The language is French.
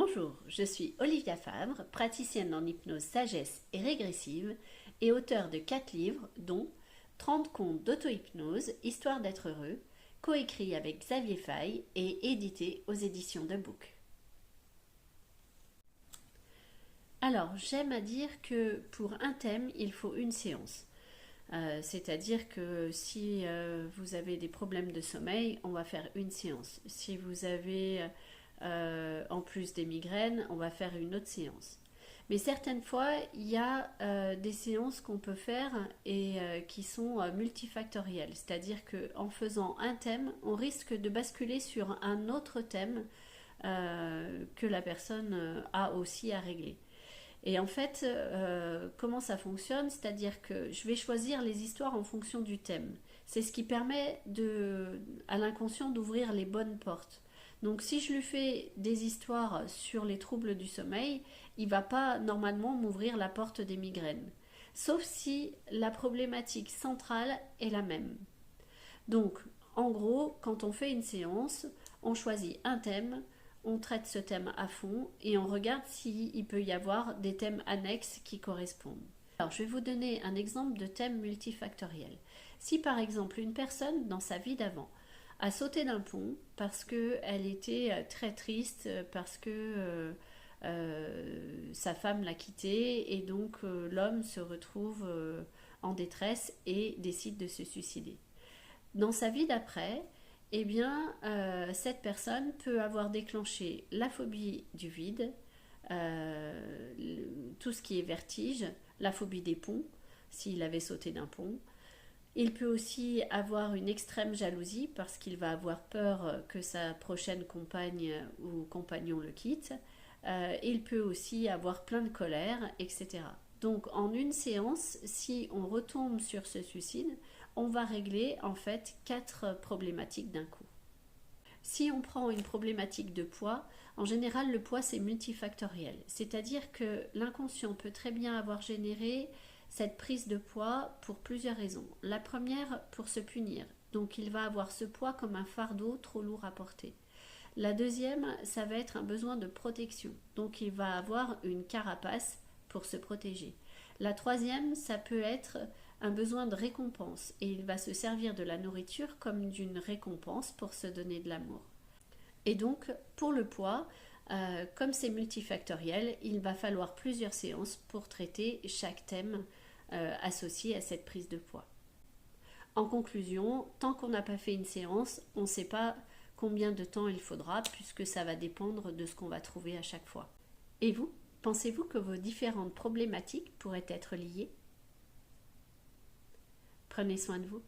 Bonjour, je suis Olivia Favre, praticienne en hypnose sagesse et régressive et auteure de 4 livres dont 30 contes d'auto-hypnose, Histoire d'être heureux, coécrit avec Xavier Faye et édité aux éditions de Book. Alors, j'aime à dire que pour un thème, il faut une séance. C'est-à-dire que si vous avez des problèmes de sommeil, on va faire une séance. Si vous avez en plus des migraines, on va faire une autre séance. Mais certaines fois, il y a des séances qu'on peut faire et qui sont multifactorielles. C'est-à-dire qu'en faisant un thème, on risque de basculer sur un autre thème que la personne a aussi à régler. Et en fait, comment ça fonctionne? C'est-à-dire que je vais choisir les histoires en fonction du thème. C'est ce qui permet à l'inconscient d'ouvrir les bonnes portes. Donc si je lui fais des histoires sur les troubles du sommeil, il ne va pas normalement m'ouvrir la porte des migraines. Sauf si la problématique centrale est la même. Donc en gros, quand on fait une séance, on choisit un thème, on traite ce thème à fond et on regarde s'il peut y avoir des thèmes annexes qui correspondent. Alors, je vais vous donner un exemple de thème multifactoriel. Si par exemple une personne dans sa vie d'avant a sauté d'un pont parce qu'elle était très triste, parce que sa femme l'a quitté et donc l'homme se retrouve en détresse et décide de se suicider. Dans sa vie d'après, eh bien, cette personne peut avoir déclenché la phobie du vide, tout ce qui est vertige, la phobie des ponts, s'il avait sauté d'un pont. Il peut aussi avoir une extrême jalousie parce qu'il va avoir peur que sa prochaine compagne ou compagnon le quitte. Il peut aussi avoir plein de colère, etc. Donc en une séance, si on retombe sur ce suicide, on va régler en fait 4 problématiques d'un coup. Si on prend une problématique de poids, en général le poids c'est multifactoriel, c'est-à-dire que l'inconscient peut très bien avoir généré cette prise de poids pour plusieurs raisons. La première, pour se punir, donc il va avoir ce poids comme un fardeau trop lourd à porter. La deuxième, ça va être un besoin de protection, donc il va avoir une carapace pour se protéger. La troisième, ça peut être un besoin de récompense et il va se servir de la nourriture comme d'une récompense pour se donner de l'amour. Et donc, pour le poids, comme c'est multifactoriel, il va falloir plusieurs séances pour traiter chaque thème associé à cette prise de poids. En conclusion, tant qu'on n'a pas fait une séance, on ne sait pas combien de temps il faudra puisque ça va dépendre de ce qu'on va trouver à chaque fois. Et vous, pensez-vous que vos différentes problématiques pourraient être liées? Prenez soin de vous.